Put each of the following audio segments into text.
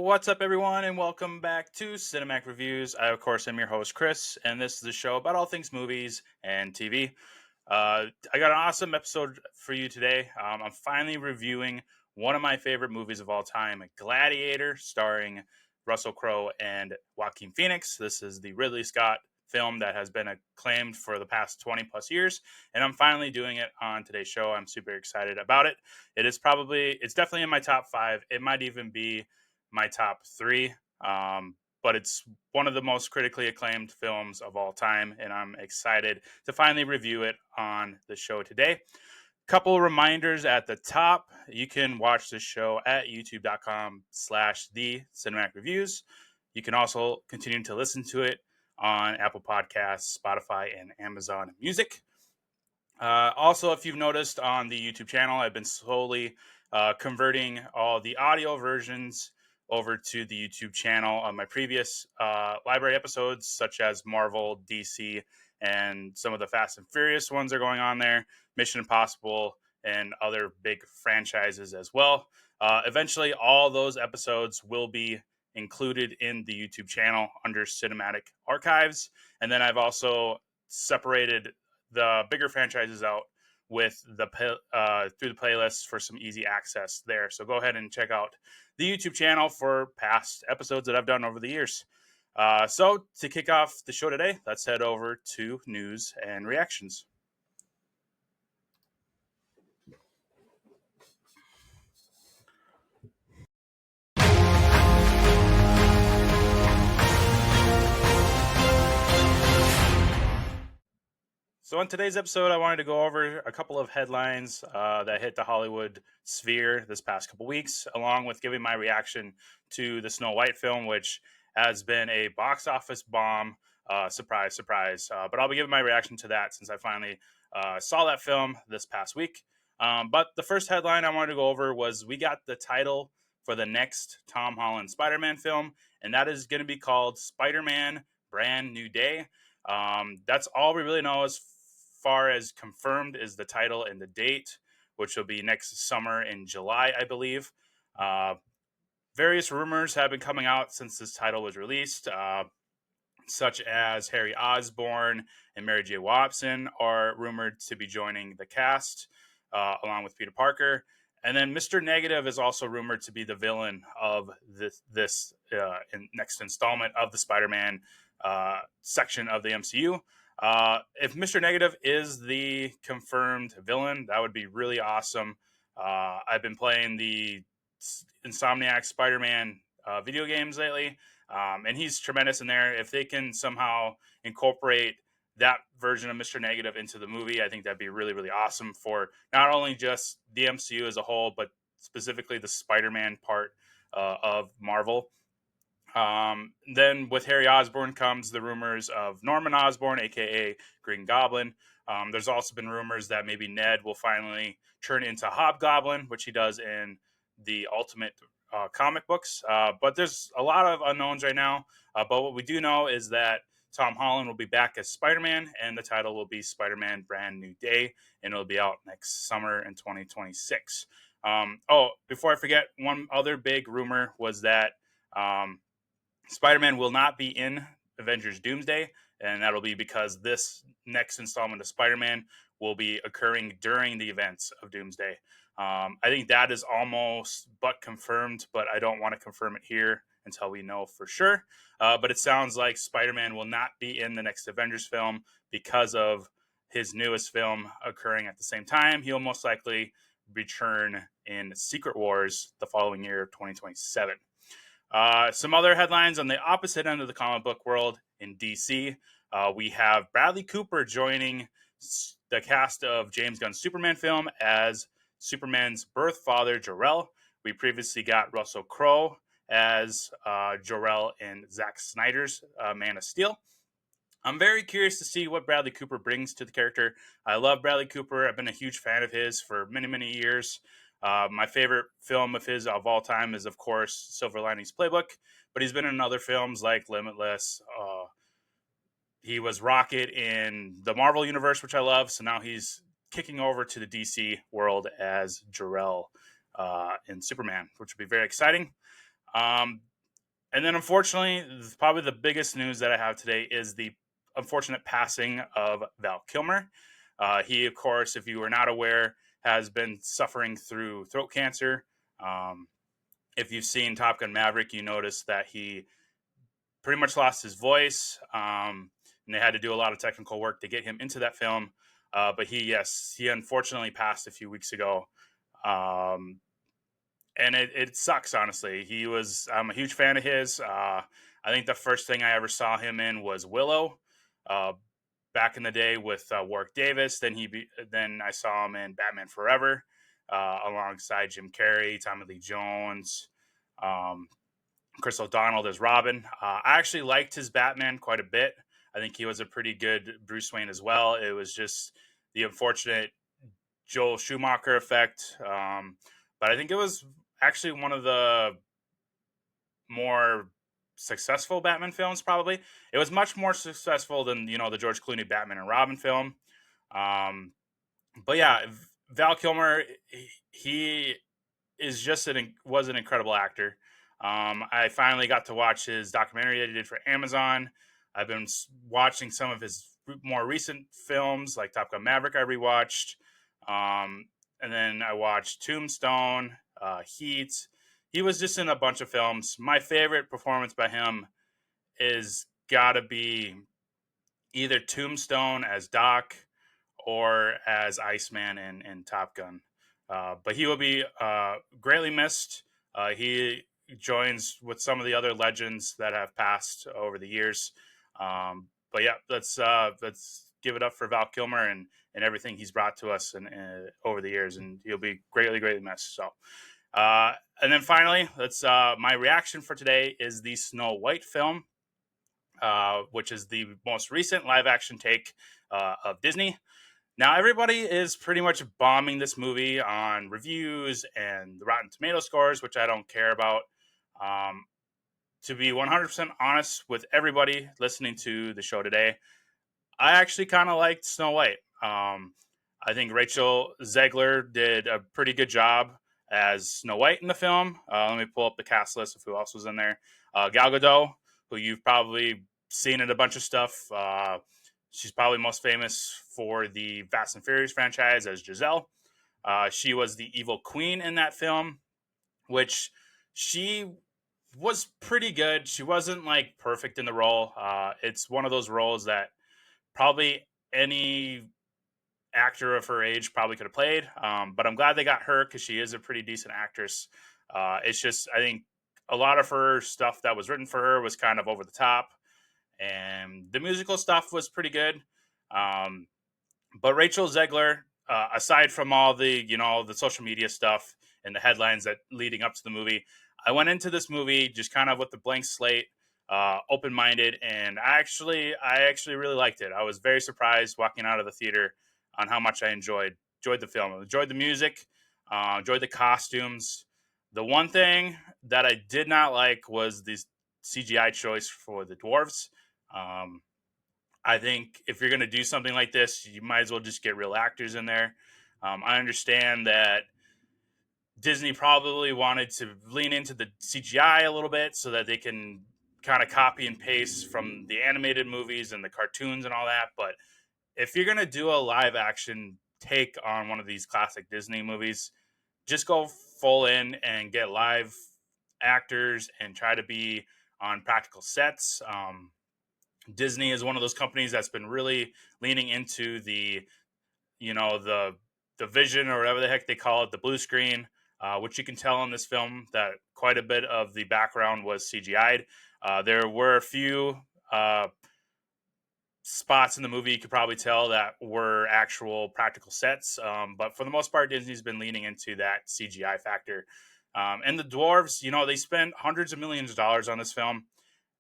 What's up, everyone, and welcome back to Cinematic Reviews. I, of course, am your host, Chris, and this is a show about all things movies and TV. I got an awesome episode for you today. I'm finally reviewing one of my favorite movies of all time, Gladiator, starring Russell Crowe and Joaquin Phoenix. This is the Ridley Scott film that has been acclaimed for the past 20 plus years, and I'm finally doing it on today's show. I'm super excited about it. It's definitely in my top five. It might even be my top three. But it's one of the most critically acclaimed films of all time, and I'm excited to finally review it on the show today. Couple reminders at the top. You can watch this show at youtube.com/the cinematic reviews. You can also continue to listen to it on Apple Podcasts, Spotify, and Amazon Music. Also, if you've noticed on the YouTube channel, I've been slowly converting all the audio versions over to the YouTube channel on my previous library episodes, such as Marvel, DC, and some of the Fast and Furious ones are going on there, Mission Impossible, and other big franchises as well. Eventually, all those episodes will be included in the YouTube channel under Cinematic Archives. And then I've also separated the bigger franchises out with the through the playlists for some easy access there. So go ahead and check out the YouTube channel for past episodes that I've done over the years. So to kick off the show today, let's head over to news and reactions. So on today's episode, I wanted to go over a couple of headlines that hit the Hollywood sphere this past couple weeks, along with giving my reaction to the Snow White film, which has been a box office bomb. Surprise, surprise. But I'll be giving my reaction to that since I finally saw that film this past week. But the first headline I wanted to go over was we got the title for the next Tom Holland Spider-Man film, and that is going to be called Spider-Man Brand New Day. That's all we really know as far as confirmed is the title and the date, which will be next summer in July, I believe. Various rumors have been coming out since this title was released, such as Harry Osborn and Mary J. Watson are rumored to be joining the cast, along with Peter Parker. And then Mr. Negative is also rumored to be the villain of this next installment of the Spider-Man section of the MCU. If Mr. Negative is the confirmed villain, that would be really awesome. I've been playing the Insomniac Spider-Man video games lately, and he's tremendous in there. If they can somehow incorporate that version of Mr. Negative into the movie, I think that'd be really, really awesome for not only just the MCU as a whole, but specifically the Spider-Man part of Marvel. Then with Harry Osborn comes the rumors of Norman Osborn, aka Green Goblin. There's also been rumors that maybe Ned will finally turn into Hobgoblin, which he does in the Ultimate comic books. But there's a lot of unknowns right now. But what we do know is that Tom Holland will be back as Spider-Man, and the title will be Spider-Man Brand New Day, and it'll be out next summer in 2026. Before I forget, one other big rumor was that Spider-Man will not be in Avengers Doomsday, and that'll be because this next installment of Spider-Man will be occurring during the events of Doomsday. I think that is almost but confirmed, but I don't want to confirm it here until we know for sure. But it sounds like Spider-Man will not be in the next Avengers film because of his newest film occurring at the same time. He'll most likely return in Secret Wars the following year, 2027. Some other headlines on the opposite end of the comic book world in DC. We have Bradley Cooper joining the cast of James Gunn's Superman film as Superman's birth father, Jor-El. We previously got Russell Crowe as Jor-El in Zack Snyder's Man of Steel. I'm very curious to see what Bradley Cooper brings to the character. I love Bradley Cooper. I've been a huge fan of his for many, many years. My favorite film of his of all time is, of course, Silver Linings Playbook, but he's been in other films like Limitless. He was Rocket in the Marvel Universe, which I love. So now he's kicking over to the DC world as Jor-El in Superman, which would be very exciting. Um, and then, unfortunately, probably the biggest news that I have today is the unfortunate passing of Val Kilmer. He, of course, if you were not aware, has been suffering through throat cancer. Um, if you've seen Top Gun Maverick, you notice that he pretty much lost his voice, and they had to do a lot of technical work to get him into that film. But he unfortunately passed a few weeks ago. Um, and it sucks, honestly. I'm a huge fan of his. I think the first thing I ever saw him in was Willow, uh, back in the day with Warwick Davis. Then I saw him in Batman Forever, alongside Jim Carrey, Tommy Lee Jones, um, Chris O'Donnell as Robin. I actually liked his Batman quite a bit. I think he was a pretty good Bruce Wayne as well. It was just the unfortunate Joel Schumacher effect. But I think it was actually one of the more successful Batman films. Probably it was much more successful than the George Clooney Batman and Robin film. Um, but yeah, Val Kilmer, he is just was an incredible actor. I finally got to watch his documentary that he did for Amazon. I've been watching some of his more recent films, like Top Gun Maverick. I rewatched, and then I watched Tombstone, Heat. He was just in a bunch of films. My favorite performance by him is gotta be either Tombstone as Doc or as Iceman in Top Gun. But he will be greatly missed. He joins with some of the other legends that have passed over the years. But yeah, let's give it up for Val Kilmer and everything he's brought to us and over the years, and he'll be greatly missed. So. And then finally, let's my reaction for today is the Snow White film, which is the most recent live action take of Disney. Now, everybody is pretty much bombing this movie on reviews and the Rotten Tomato scores, which I don't care about. Um, to be 100% honest with everybody listening to the show today, I actually kind of liked Snow White. I think Rachel Zegler did a pretty good job as Snow White in the film. Let me pull up the cast list of who else was in there. Gal Gadot, who you've probably seen in a bunch of stuff. She's probably most famous for the Fast and Furious franchise as Giselle. She was the evil queen in that film, which she was pretty good. She wasn't like perfect in the role. It's one of those roles that probably any actor of her age probably could have played. But I'm glad they got her because she is a pretty decent actress. It's just, I think a lot of her stuff that was written for her was kind of over the top, and the musical stuff was pretty good. Um, but Rachel Zegler, aside from all the social media stuff and the headlines that leading up to the movie, I went into this movie just kind of with the blank slate, open minded, and I actually really liked it. I was very surprised walking out of the theater on how much I enjoyed the film. I enjoyed the music, enjoyed the costumes. The one thing that I did not like was the CGI choice for the dwarves. Um, I think if you're going to do something like this, you might as well just get real actors in there. I understand that Disney probably wanted to lean into the CGI a little bit so that they can kind of copy and paste from the animated movies and the cartoons and all that. But if you're going to do a live action take on one of these classic Disney movies, just go full in and get live actors and try to be on practical sets. Disney is one of those companies that's been really leaning into the vision or whatever the heck they call it, the blue screen, which you can tell in this film that quite a bit of the background was CGI'd. There were a few spots in the movie you could probably tell that were actual practical sets, but for the most part, Disney's been leaning into that CGI factor. And the dwarves, they spent hundreds of millions of dollars on this film.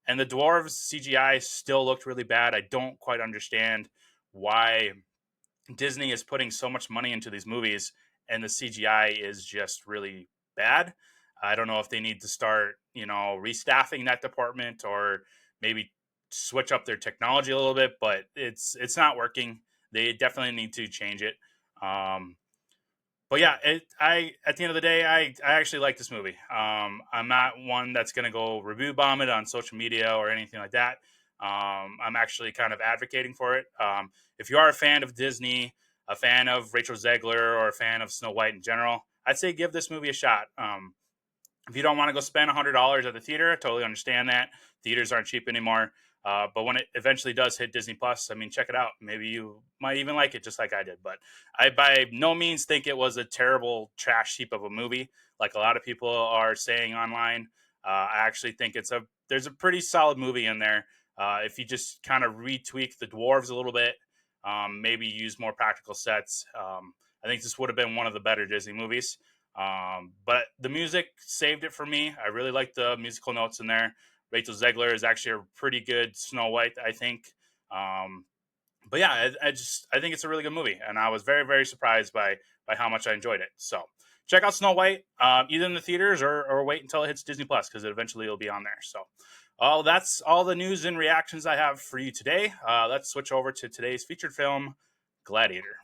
And the dwarves CGI still looked really bad. I don't quite understand why Disney is putting so much money into these movies and the CGI is just really bad. I don't know if they need to start, restaffing that department or maybe switch up their technology a little bit, but it's not working. They definitely need to change it. Um, but yeah, I at the end of the day, I actually like this movie. I'm not one that's gonna go review bomb it on social media or anything like that. I'm actually kind of advocating for it. If you are a fan of Disney, a fan of Rachel Zegler, or a fan of Snow White in general, I'd say give this movie a shot. If you don't want to go spend $100 at the theater, I totally understand that. Theaters aren't cheap anymore. But when it eventually does hit Disney Plus, I mean, check it out. Maybe you might even like it just like I did. But I by no means think it was a terrible trash heap of a movie, like a lot of people are saying online. I actually think there's a pretty solid movie in there. If you just kind of retweak the dwarves a little bit, maybe use more practical sets. I think this would have been one of the better Disney movies. But the music saved it for me. I really like the musical notes in there. Rachel Zegler is actually a pretty good Snow White, I think. Um, but yeah, I think it's a really good movie, and I was very very surprised by how much I enjoyed it. So check out Snow White, either in the theaters or wait until it hits Disney Plus because eventually it'll be on there. So. Oh, that's all the news and reactions I have for you today. Let's switch over to today's featured film, Gladiator.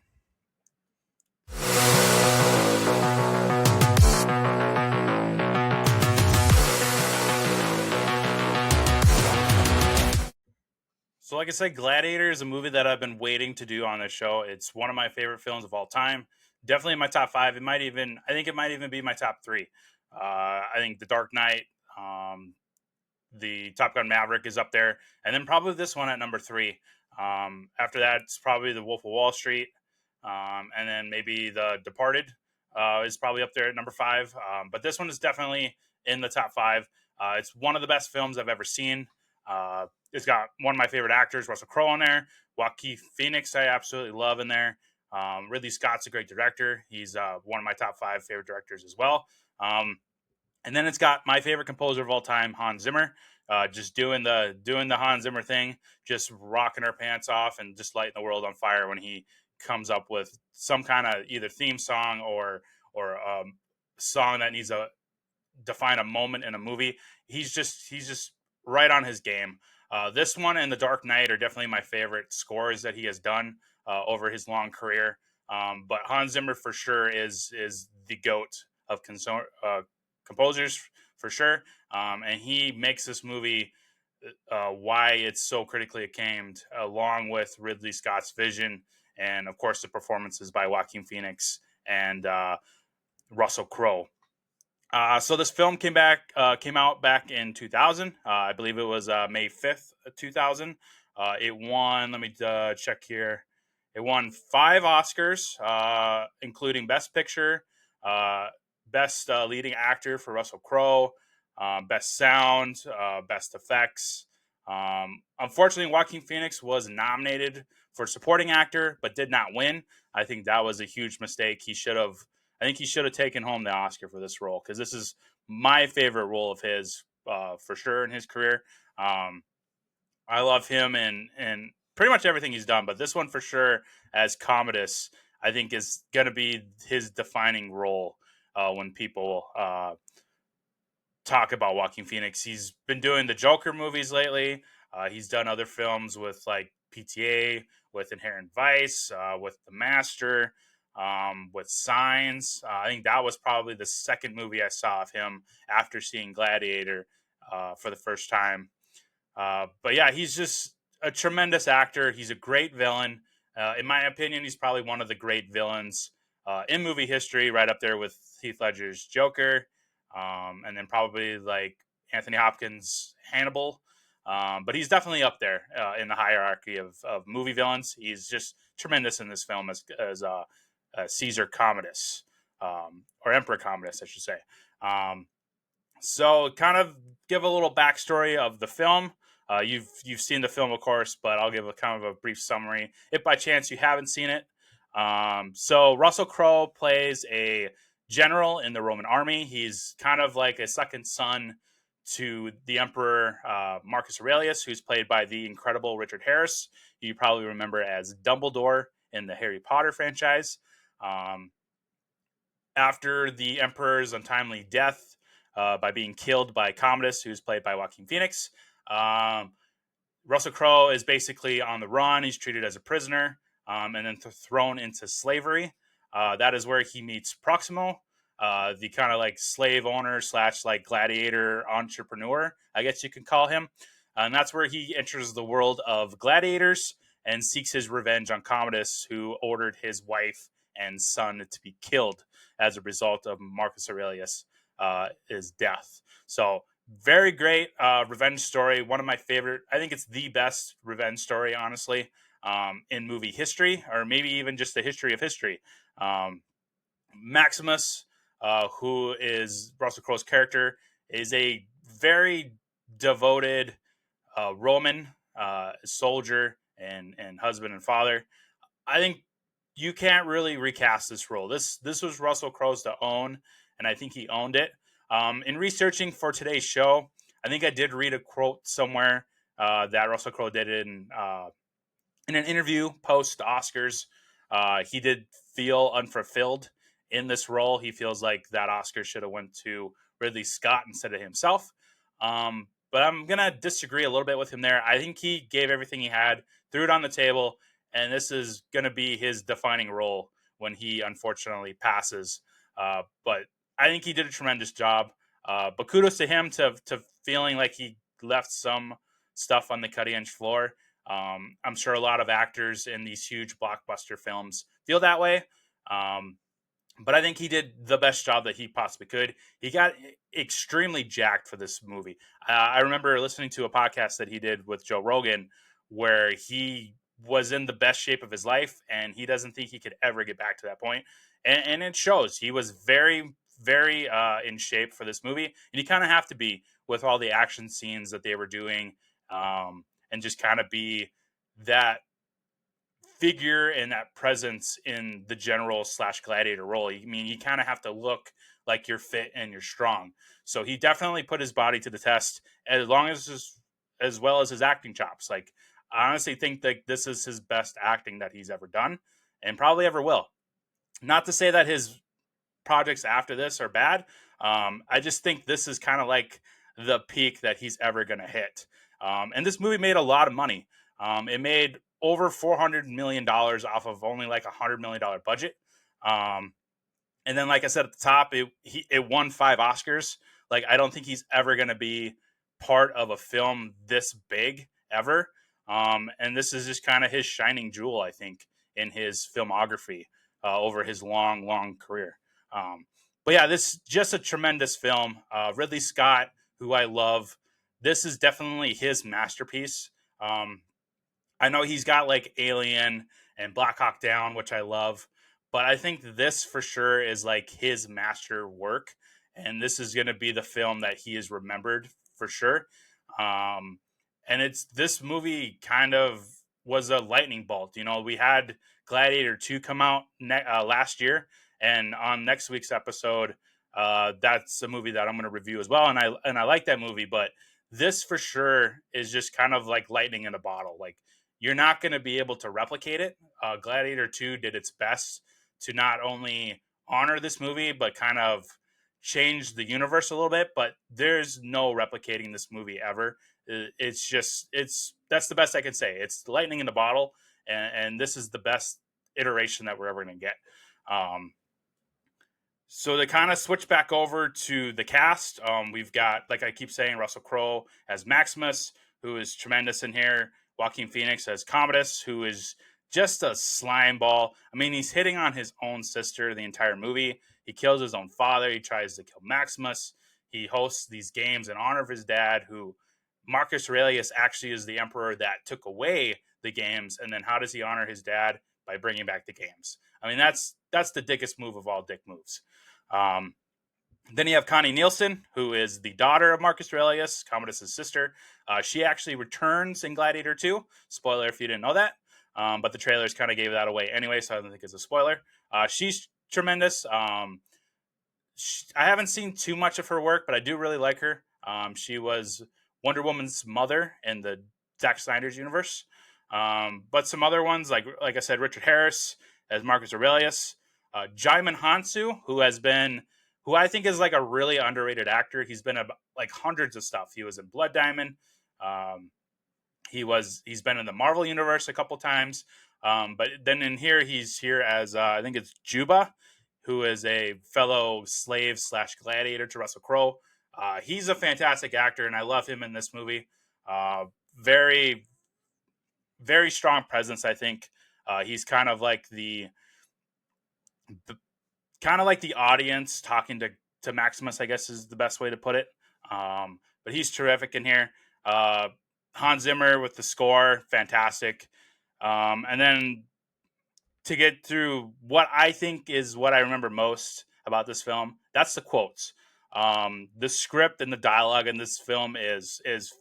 So, like I said, Gladiator is a movie that I've been waiting to do on this show. It's one of my favorite films of all time. Definitely in my top five. I think it might even be my top three. I think The Dark Knight, the Top Gun Maverick is up there, and then probably this one at number three. After that, it's probably The Wolf of Wall Street, and then maybe The Departed is probably up there at number five. But this one is definitely in the top five. It's one of the best films I've ever seen. It's got one of my favorite actors, Russell Crowe, in there. Joaquin Phoenix, I absolutely love in there. Ridley Scott's a great director. He's one of my top five favorite directors as well. And then it's got my favorite composer of all time, Hans Zimmer, just doing the Hans Zimmer thing, just rocking our pants off and just lighting the world on fire when he comes up with some kind of either theme song or song that needs to define a moment in a movie. He's just right on his game. This one and The Dark Knight are definitely my favorite scores that he has done over his long career. But Hans Zimmer for sure is the goat of composers for sure, and he makes this movie why it's so critically acclaimed, along with Ridley Scott's vision and of course the performances by Joaquin Phoenix and Russell Crowe. So this film came out back in 2000. I believe it was May 5th, 2000. It won. Let me check here. It won 5 Oscars, including Best Picture, Best Leading Actor for Russell Crowe, Best Sound, Best Effects. Unfortunately, Joaquin Phoenix was nominated for Supporting Actor, but did not win. I think that was a huge mistake. I think he should have taken home the Oscar for this role because this is my favorite role of his for sure in his career. Um, I love him and pretty much everything he's done, but this one for sure as Commodus, I think is going to be his defining role when people talk about Joaquin Phoenix. He's been doing the Joker movies lately. He's done other films with like PTA, with Inherent Vice, with The Master, with Signs. I think that was probably the second movie I saw of him after seeing Gladiator for the first time. But yeah, he's just a tremendous actor. He's a great villain. In my opinion, he's probably one of the great villains in movie history, right up there with Heath Ledger's Joker, and then probably like Anthony Hopkins' Hannibal. But he's definitely up there in the hierarchy of movie villains. He's just tremendous in this film as Caesar Commodus, or Emperor Commodus, I should say. So, kind of give a little backstory of the film. You've seen the film, of course, but I'll give a kind of a brief summary if by chance you haven't seen it. So Russell Crowe plays a general in the Roman army. He's kind of like a second son to the Emperor Marcus Aurelius, who's played by the incredible Richard Harris, who you probably remember as Dumbledore in the Harry Potter franchise. Um, After the Emperor's untimely death by being killed by Commodus, who's played by Joaquin Phoenix, um, Russell Crowe is basically on the run. He's treated as a prisoner and then thrown into slavery. That is where he meets Proximo, the kind of like slave owner slash like gladiator entrepreneur, I guess you can call him. And that's where he enters the world of gladiators and seeks his revenge on Commodus, who ordered his wife and son to be killed as a result of Marcus Aurelius' his death. So very great revenge story. One of my favorite. I think it's the best revenge story, honestly, in movie history, or maybe even just the history of history. Um, Maximus, who is Russell Crowe's character, is a very devoted Roman soldier and husband and father. I think you can't really recast this role. This was Russell Crowe's to own, and I think he owned it. In researching for today's show, I think I did read a quote somewhere that Russell Crowe did in an interview post Oscars. He did feel unfulfilled in this role. He feels like that Oscar should have went to Ridley Scott instead of himself. But I'm gonna disagree a little bit with him there. I think he gave everything he had, threw it on the table, and this is gonna be his defining role when he unfortunately passes. But I think he did a tremendous job. But kudos to him to feeling like he left some stuff on the cutting edge floor. I'm sure a lot of actors in these huge blockbuster films feel that way. Um, but I think he did the best job that he possibly could. He got extremely jacked for this movie. I remember listening to a podcast that he did with Joe Rogan where he was in the best shape of his life and he doesn't think he could ever get back to that point. And it shows. He was very, very in shape for this movie. And you kind of have to be with all the action scenes that they were doing. And just kind of be that figure and that presence in the general slash gladiator role. I mean, you kind of have to look like you're fit and you're strong. So he definitely put his body to the test as well as his acting chops. Like, I honestly think that this is his best acting that he's ever done and probably ever will. Not to say that his projects after this are bad. I just think this is kind of like the peak that he's ever going to hit. And this movie made a lot of money. It made over $400 million off of only like $100 million budget. And then, like I said at the top, it won 5 Oscars. Like, I don't think he's ever going to be part of a film this big ever. And this is just kind of his shining jewel, I think, in his filmography over his long, long career. But yeah, this is just a tremendous film. Ridley Scott, who I love, this is definitely his masterpiece. I know he's got like Alien and Black Hawk Down, which I love, but I think this for sure is like his master work, and this is going to be the film that he is remembered for sure. Um, and it's this movie kind of was a lightning bolt. You know, we had Gladiator 2 come out last year, and on next week's episode, that's a movie that I'm going to review as well. And I like that movie, but this for sure is just kind of like lightning in a bottle. Like, you're not going to be able to replicate it. Gladiator 2 did its best to not only honor this movie, but kind of change the universe a little bit. But there's no replicating this movie ever. That's the best I can say. It's lightning in the bottle, and this is the best iteration that we're ever going to get. So to kind of switch back over to the cast, we've got, like I keep saying, Russell Crowe as Maximus, who is tremendous in here. Joaquin Phoenix as Commodus, who is just a slime ball. I mean, he's hitting on his own sister the entire movie. He kills his own father. He tries to kill Maximus. He hosts these games in honor of his dad, who Marcus Aurelius actually is the emperor that took away the games. And then how does he honor his dad? By bringing back the games. I mean, that's the dickest move of all dick moves. Then you have Connie Nielsen, who is the daughter of Marcus Aurelius, Commodus' sister. She actually returns in Gladiator 2. Spoiler if you didn't know that. But the trailers kind of gave that away anyway, so I don't think it's a spoiler. She's tremendous. I haven't seen too much of her work, but I do really like her. She was Wonder Woman's mother in the Zack Snyder's universe. But some other ones, like I said, Richard Harris as Marcus Aurelius, Jaimin Hansu, who I think is like a really underrated actor. He's been like hundreds of stuff. He was in Blood Diamond. Um, he's been in the Marvel universe a couple times. But then in here, he's here as I think it's Juba, who is a fellow slave slash gladiator to Russell Crowe. He's a fantastic actor, and I love him in this movie. Very, very strong presence. I think he's kind of like the audience talking to Maximus, I guess is the best way to put it. But he's terrific in here. Hans Zimmer with the score, fantastic. And then to get through what I think is what I remember most about this film, that's the quotes. The script and the dialogue in this film is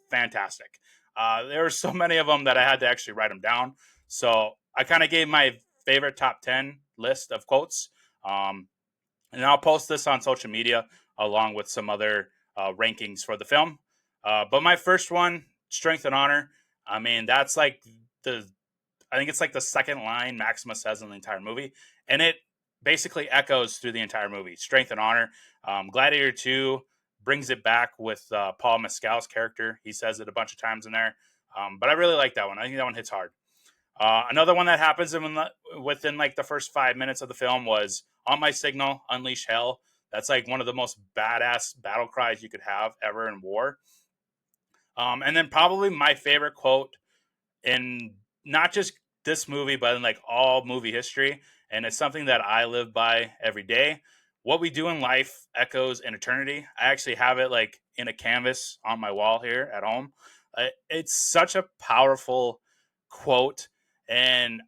fantastic. There are so many of them that I had to actually write them down. So I kind of gave my favorite top 10 list of quotes. Um, and I'll post this on social media along with some other rankings for the film. But my first one, Strength and Honor. I mean, that's like I think it's like the second line Maximus says in the entire movie, and it basically echoes through the entire movie. Strength and Honor. Gladiator 2 brings it back with Paul Mescal's character. He says it a bunch of times in there, but I really like that one. I think that one hits hard. Another one that happens within like the first 5 minutes of the film was "On My Signal, Unleash Hell." That's like one of the most badass battle cries you could have ever in war. And then probably my favorite quote in not just this movie, but in like all movie history, and it's something that I live by every day. What we do in life echoes in eternity. I actually have it like in a canvas on my wall here at home. It's such a powerful quote, and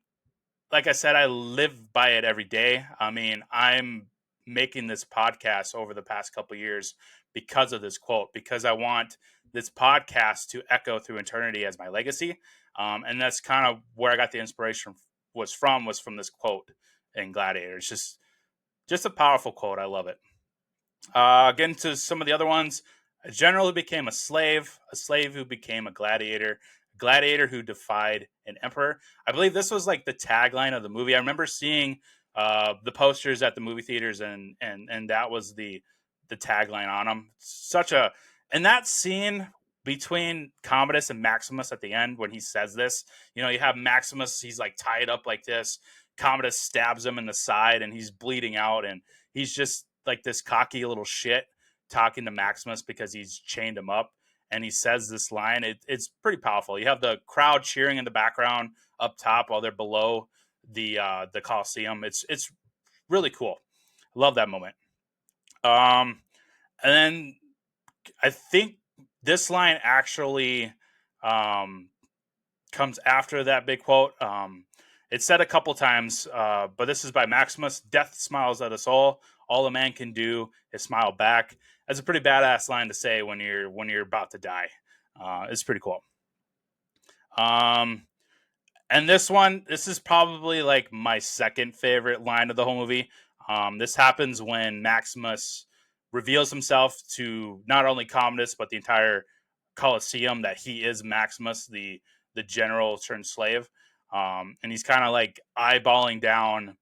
like I said, I live by it every day. I mean, I'm making this podcast over the past couple of years because of this quote, because I want this podcast to echo through eternity as my legacy. And that's kind of where I got the inspiration was from this quote in Gladiator. It's just a powerful quote. I love it. Getting to some of the other ones, a general who became a slave who became a gladiator who defied an emperor. I believe this was like the tagline of the movie. I remember seeing the posters at the movie theaters, and that was the tagline on them. And that scene between Commodus and Maximus at the end when he says this, you have Maximus, he's like tied up like this. Commodus stabs him in the side, and he's bleeding out, and he's just like this cocky little shit talking to Maximus because he's chained him up, and he says this line. It's pretty powerful. You have the crowd cheering in the background up top while they're below the Coliseum. It's really cool. Love that moment. And then I think this line actually comes after that big quote. It's said a couple times, but this is by Maximus. Death smiles at us all. All a man can do is smile back. That's a pretty badass line to say when you're about to die. It's pretty cool. And this is probably like my second favorite line of the whole movie. This happens when Maximus reveals himself to not only Commodus but the entire Colosseum that he is Maximus, the general turned slave. And he's kind of like eyeballing down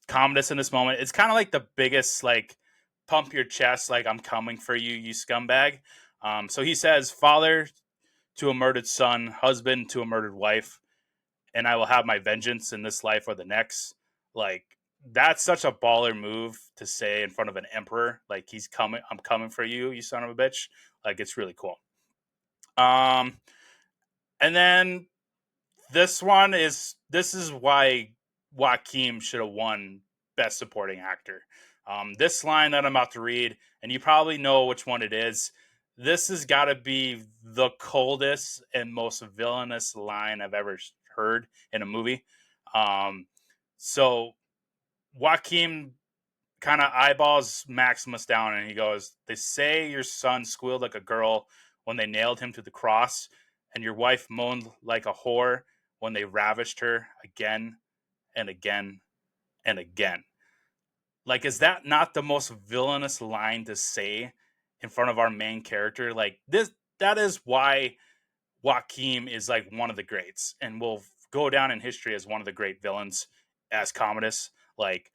Commodus in this moment. It's kind of like the biggest like pump your chest, like I'm coming for you, you scumbag. So he says, "Father to a murdered son, husband to a murdered wife, and I will have my vengeance in this life or the next." Like that's such a baller move to say in front of an emperor. Like he's coming, I'm coming for you, you son of a bitch. Like it's really cool. Um, and then this is why Joaquin should have won Best Supporting Actor. This line that I'm about to read, and you probably know which one it is. This has got to be the coldest and most villainous line I've ever heard in a movie. So Joaquin kind of eyeballs Maximus down, and he goes, "They say your son squealed like a girl when they nailed him to the cross, and your wife moaned like a whore when they ravished her again and again and again." Like, is that not the most villainous line to say in front of our main character. Like this, that is why Joaquin is like one of the greats and will go down in history as one of the great villains as Commodus. Like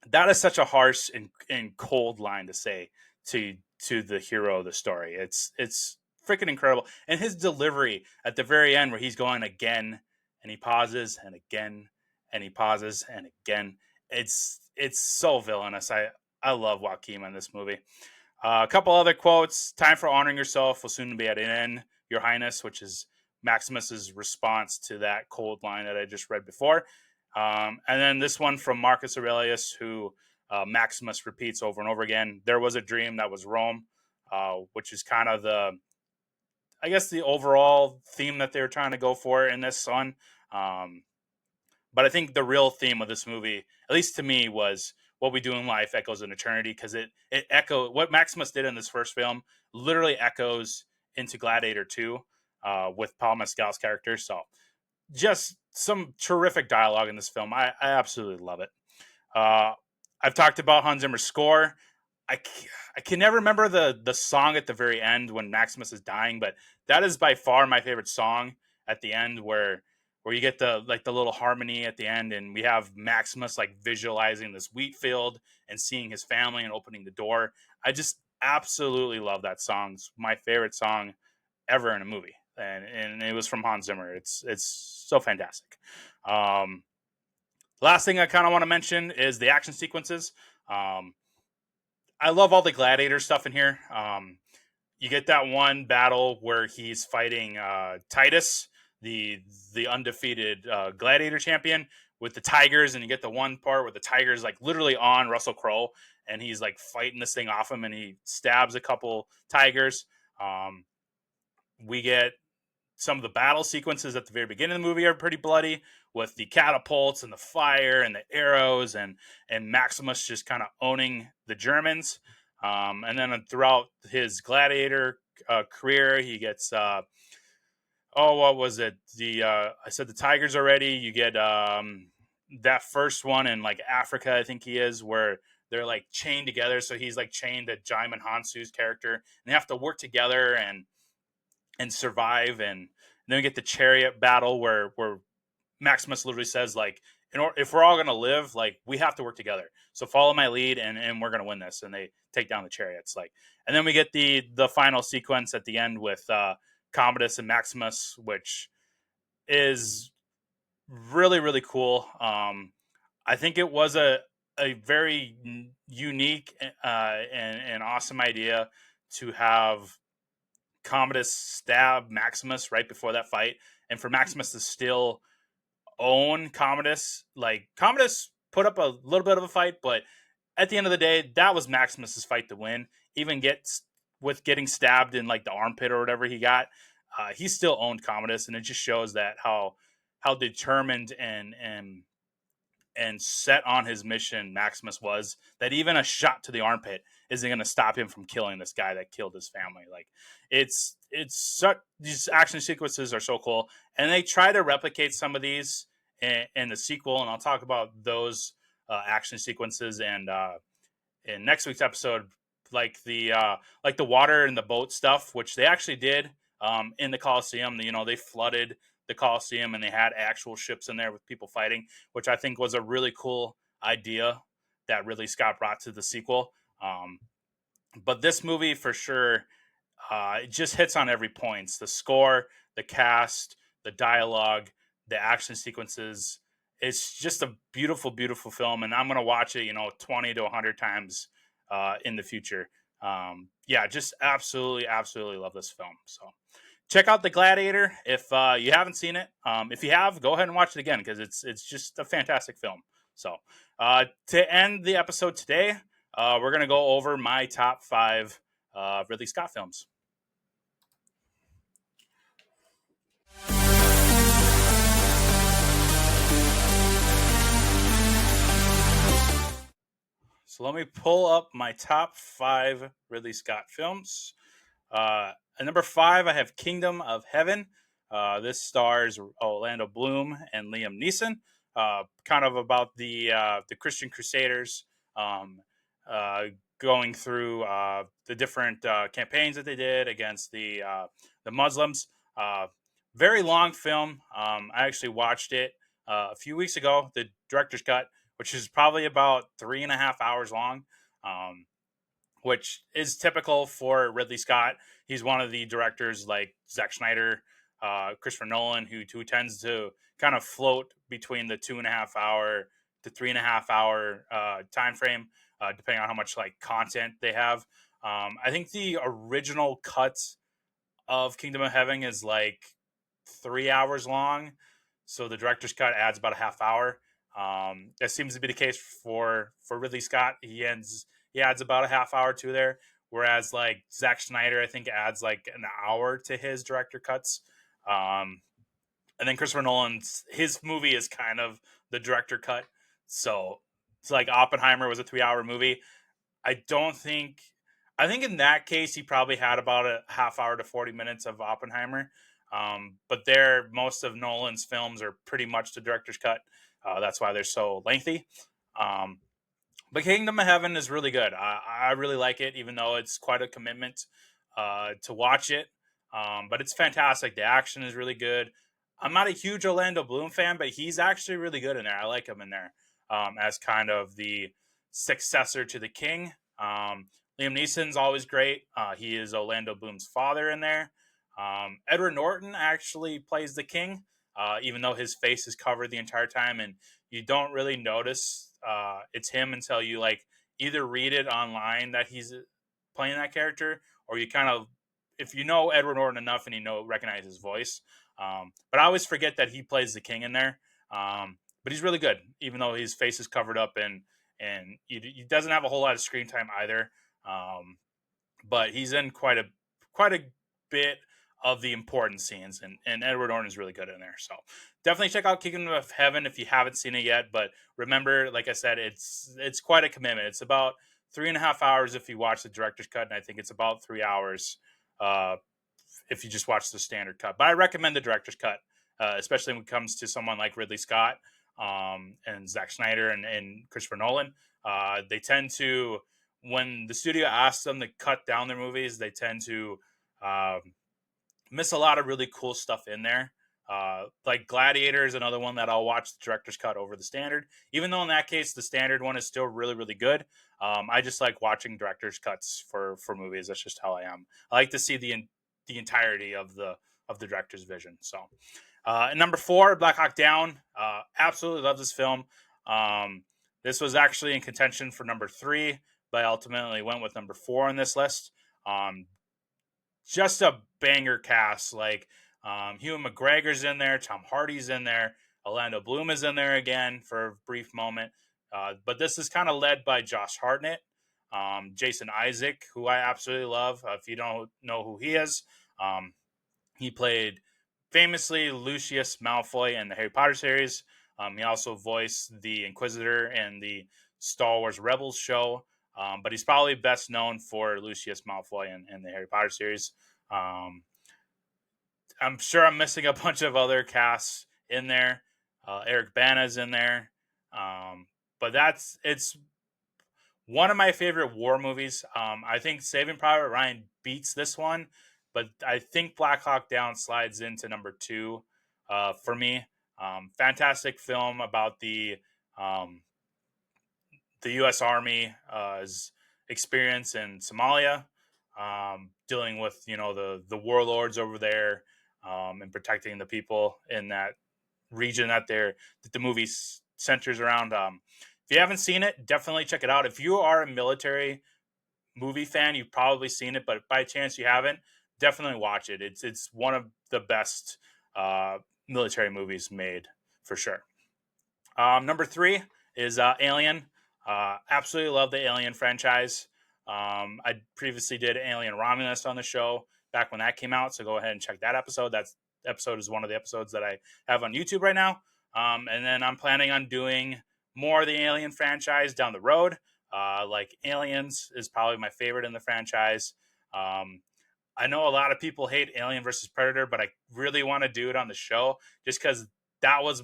that is such a harsh and cold line to say to the hero of the story. It's freaking incredible. And his delivery at the very end where he's going again and he pauses and again and he pauses and again. It's so villainous. I love Joaquin in this movie. A couple other quotes. Time for honoring yourself will soon be at an end, Your Highness, which is Maximus's response to that cold line that I just read before. And then this one from Marcus Aurelius, who Maximus repeats over and over again. There was a dream that was Rome, which is kind of I guess, the overall theme that they were trying to go for in this one. Um, but I think the real theme of this movie, at least to me, was what we do in life echoes in eternity, because it echoed what Maximus did in this first film, literally echoes into Gladiator 2 with Paul Mescal's character. So just some terrific dialogue in this film. I absolutely love it. Uh, I've talked about Hans Zimmer's score. I can never remember the song at the very end when Maximus is dying, but that is by far my favorite song at the end, where you get the little harmony at the end, and we have Maximus like visualizing this wheat field and seeing his family and opening the door. I just absolutely love that song. It's my favorite song ever in a movie, and it was from Hans Zimmer. It's so fantastic. Um, Last thing I kind of want to mention is the action sequences. Um, I love all the Gladiator stuff in here. You get that one battle where he's fighting Titus, the undefeated Gladiator champion, with the tigers, and you get the one part where the tiger's like literally on Russell Crowe, and he's like fighting this thing off him, and he stabs a couple tigers. Um, we get some of the battle sequences at the very beginning of the movie are pretty bloody, with the catapults and the fire and the arrows, and Maximus just kind of owning the Germans. And then throughout his gladiator career, he gets what was it? I said the tigers already. You get that first one in like Africa, I think he is, where they're like chained together. So he's like chained to Jaimin Hansu's character, and they have to work together and survive. And then we get the chariot battle where Maximus literally says like, if we're all gonna live, like we have to work together. So follow my lead, and we're gonna win this. And they take down the chariots. Like, and then we get the final sequence at the end with Commodus and Maximus, which is really really cool. I think it was a very unique and awesome idea to have Commodus stab Maximus right before that fight, and for Maximus to still own Commodus. Like Commodus put up a little bit of a fight, but at the end of the day, that was Maximus's fight to win. Even with getting stabbed in like the armpit or whatever he got, he still owned Commodus, and it just shows that how determined and set on his mission Maximus was, that even a shot to the armpit isn't going to stop him from killing this guy that killed his family. Like these action sequences are so cool, and they try to replicate some of these in the sequel, and I'll talk about those action sequences and in next week's episode, like the water and the boat stuff, which they actually did in the Coliseum. You know, they flooded the Coliseum and they had actual ships in there with people fighting, which I think was a really cool idea that Ridley Scott brought to the sequel. But this movie for sure, it just hits on every point. The score, the cast, the dialogue, the action sequences. It's just a beautiful, beautiful film, and I'm gonna watch it, 20 to 100 times in the future. Yeah, just absolutely, absolutely love this film. So check out The Gladiator if you haven't seen it. If you have, go ahead and watch it again, because it's just a fantastic film. So to end the episode today, we're gonna go over my top 5 Ridley Scott films. So let me pull up my top 5 Ridley Scott films. At number 5, I have Kingdom of Heaven. This stars Orlando Bloom and Liam Neeson. Kind of about the Christian Crusaders going through the different campaigns that they did against the Muslims. Uh, Very long film. I actually watched it a few weeks ago, the director's cut, which is probably about 3.5 hours long. Um, which is typical for Ridley Scott. He's one of the directors like Zack Snyder, Christopher Nolan, who tends to kind of float between the 2.5 hour to 3.5 hour time frame, depending on how much like content they have. I think the original cut of Kingdom of Heaven is like 3 hours long, so the director's cut adds about a half hour. That seems to be the case for Ridley Scott. He adds about a half hour to there, whereas like Zack Snyder, I think adds like an hour to his director cuts. Um, and then Christopher Nolan's his movie is kind of the director cut. So it's like Oppenheimer was a 3 hour movie. I don't think. I think in that case, he probably had about a half hour to 40 minutes of Oppenheimer. But there, most of Nolan's films are pretty much the director's cut. That's why they're so lengthy. Um, but Kingdom of Heaven is really good. I really like it, even though it's quite a commitment to watch it. But it's fantastic. The action is really good. I'm not a huge Orlando Bloom fan, but he's actually really good in there. I like him in there as kind of the successor to the King. Liam Neeson's always great. He is Orlando Bloom's father in there. Edward Norton actually plays the King, even though his face is covered the entire time, and you don't really notice it's him until you like either read it online that he's playing that character, or you kind of, if you know Edward Norton enough and you recognize his voice. But I always forget that he plays the King in there. But he's really good, even though his face is covered up, and he doesn't have a whole lot of screen time either. But he's in quite a bit of the important scenes, and Edward Norton is really good in there. So definitely check out Kingdom of Heaven if you haven't seen it yet. But remember, like I said, it's quite a commitment. It's about 3.5 hours if you watch the director's cut, and I think it's about 3 hours uh, if you just watch the standard cut. But I recommend the director's cut, especially when it comes to someone like Ridley Scott and Zack Snyder and Christopher Nolan. They tend to, when the studio asks them to cut down their movies, they tend to um, miss a lot of really cool stuff in there. Like Gladiator is another one that I'll watch the director's cut over the standard, even though in that case the standard one is still really really good. I just like watching director's cuts for movies. That's just how I am. I like to see the entirety of the director's vision. So, and number 4, Black Hawk Down. Absolutely love this film. This was actually in contention for number 3, but I ultimately went with number 4 on this list. Just a banger cast. Like Ewan McGregor's in there, Tom Hardy's in there, Orlando Bloom is in there again for a brief moment. But this is kind of led by Josh Hartnett, Jason Isaac, who I absolutely love. If you don't know who he is, he played famously Lucius Malfoy in the Harry Potter series. He also voiced the Inquisitor in the Star Wars Rebels show. But he's probably best known for Lucius Malfoy in the Harry Potter series. I'm sure I'm missing a bunch of other casts in there. Eric Bana's in there. But it's one of my favorite war movies. I think Saving Private Ryan beats this one, but I think Black Hawk Down slides into number 2 for me. Fantastic film about um, the U.S. Army's experience in Somalia, dealing with the warlords over there, and protecting the people in that region that the movie centers around. If you haven't seen it, definitely check it out. If you are a military movie fan, you've probably seen it, but by chance you haven't, definitely watch it. It's one of the best military movies made for sure. Number 3 is Alien. Absolutely love the Alien franchise. I previously did Alien Romulus on the show back when that came out, so go ahead and check that episode. That episode is one of the episodes that I have on YouTube right now. And then I'm planning on doing more of the Alien franchise down the road. Like Aliens is probably my favorite in the franchise. I know a lot of people hate Alien versus Predator, but I really want to do it on the show just because that was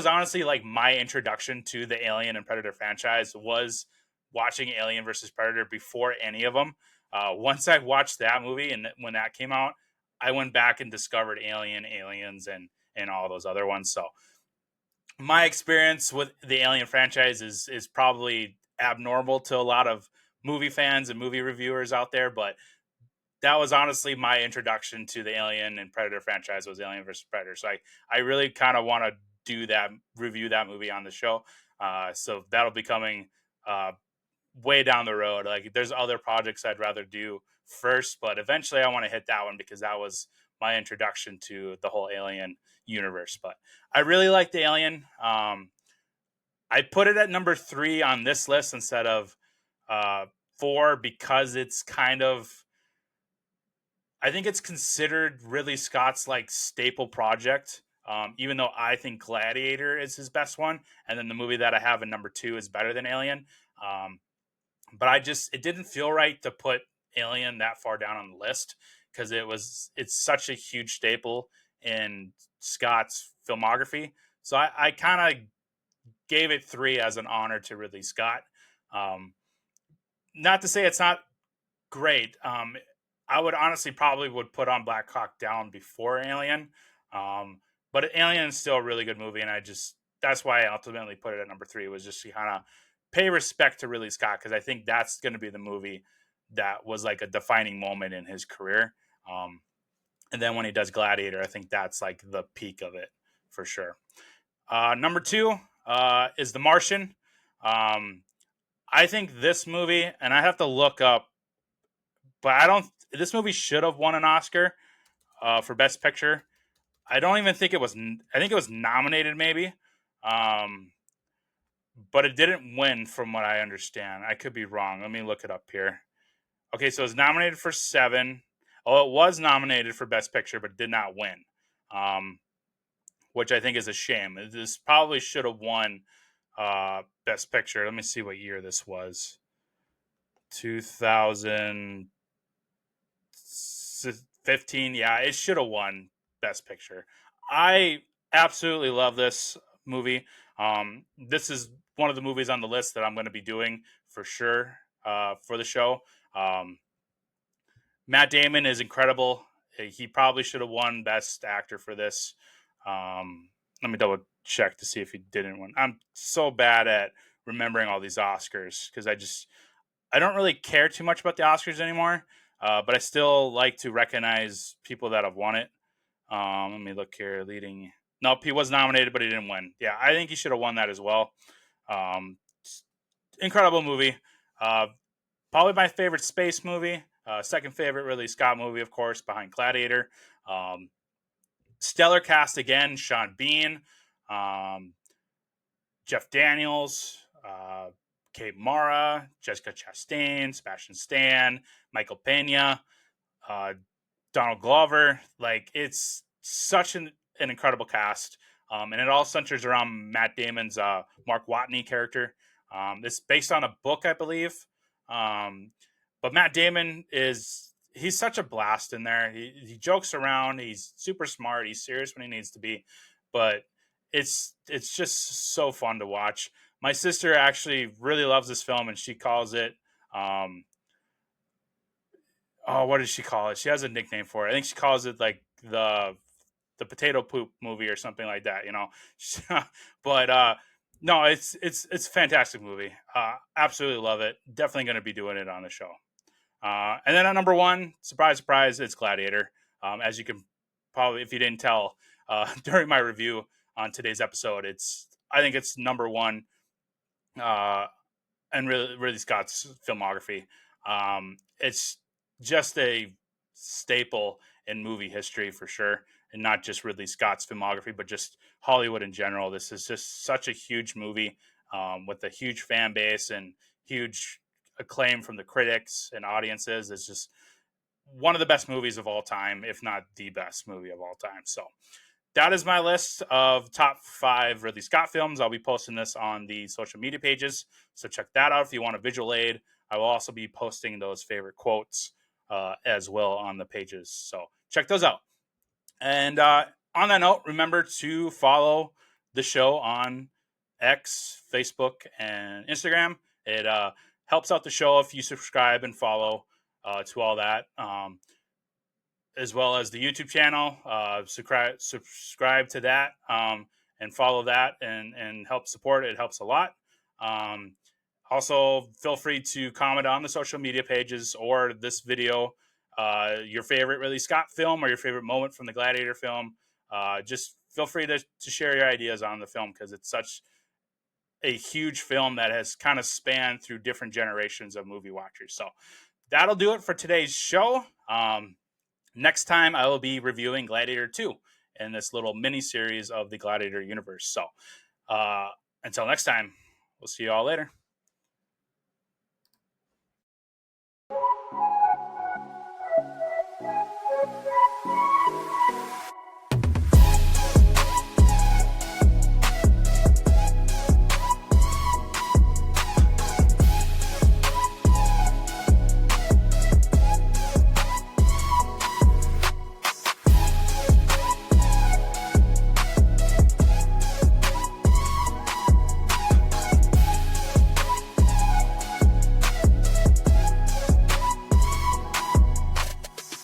honestly like my introduction to the Alien and Predator franchise was watching Alien versus Predator before any of them. Once I watched that movie and when that came out, I went back and discovered Alien, Aliens, and all those other ones. So my experience with the Alien franchise is probably abnormal to a lot of movie fans and movie reviewers out there, but that was honestly my introduction to the Alien and Predator franchise was Alien versus Predator. So I really kind of want to do that, review that movie on the show. So that'll be coming uh, way down the road. Like there's other projects I'd rather do first, but eventually I want to hit that one because that was my introduction to the whole Alien universe. But I really like the Alien. I put it at number 3 on this list instead of 4 because it's kind of, I think it's considered Ridley Scott's like staple project. Even though I think Gladiator is his best one, and then the movie that I have in number 2 is better than Alien. Um, but it didn't feel right to put Alien that far down on the list because it's such a huge staple in Scott's filmography. So I kind of gave it 3 as an honor to Ridley Scott. Um, Not to say it's not great. I would honestly probably would put on Black Hawk Down before Alien, um, but Alien is still a really good movie, and that's why I ultimately put it at number 3 was just to kind of pay respect to Ridley Scott because I think that's going to be the movie that was like a defining moment in his career. And then when he does Gladiator, I think that's like the peak of it for sure. Number 2 is The Martian. Um, I think this movie, and I have to look up, but I don't. This movie should have won an Oscar for Best Picture. I don't even think it was. I think it was nominated, maybe, um, but it didn't win, from what I understand. I could be wrong. Let me look it up here. Okay, so it was nominated for 7. Oh, it was nominated for Best Picture, but did not win, um, which I think is a shame. This probably should have won Best Picture. Let me see what year this was. 2015. Yeah, it should have won Best Picture. I absolutely love this movie. This is one of the movies on the list that I'm going to be doing for sure for the show. Um, Matt Damon is incredible. He probably should have won Best Actor for this. Let me double check to see if he didn't win. I'm so bad at remembering all these Oscars because I don't really care too much about the Oscars anymore, but I still like to recognize people that have won it. Let me look here. Leading. Nope, he was nominated, but he didn't win. Yeah, I think he should have won that as well. Um, Incredible movie. Uh, Probably my favorite space movie. Second favorite Ridley Scott movie, of course, behind Gladiator. Um, Stellar cast again: Sean Bean, um, Jeff Daniels, Kate Mara, Jessica Chastain, Sebastian Stan, Michael Pena, uh, Donald Glover. Like it's such an incredible cast, and it all centers around Matt Damon's Mark Watney character. It's based on a book, I believe. Um, but Matt Damon he's such a blast in there. He jokes around. He's super smart. He's serious when he needs to be, but it's just so fun to watch. My sister actually really loves this film, and she calls it. Um, oh, what does she call it? She has a nickname for it. I think she calls it like the potato poop movie or something like that. But no, it's a fantastic movie. Absolutely love it. Definitely going to be doing it on the show. And then at number 1, surprise, surprise, it's Gladiator. As you can probably, if you didn't tell during my review on today's episode, I think it's number 1. And Ridley Scott's filmography. It's just a staple in movie history for sure, and not just Ridley Scott's filmography, but just Hollywood in general. This is just such a huge movie with a huge fan base and huge acclaim from the critics and audiences. It's just one of the best movies of all time, if not the best movie of all time. So that is my list of top 5 Ridley Scott films. I'll be posting this on the social media pages, so check that out if you want a visual aid. I will also be posting those favorite quotes as well on the pages, so check those out. And on that note, remember to follow the show on X, Facebook, and Instagram. It helps out the show if you subscribe and follow to all that. As well as the YouTube channel. Subscribe to that and follow that and help support it. It helps a lot. Um, Also, feel free to comment on the social media pages or this video your favorite Ridley Scott film or your favorite moment from the Gladiator film. Just feel free to share your ideas on the film because it's such a huge film that has kind of spanned through different generations of movie watchers. So that'll do it for today's show. Next time, I will be reviewing Gladiator 2 in this little mini series of the Gladiator universe. So until next time, we'll see you all later.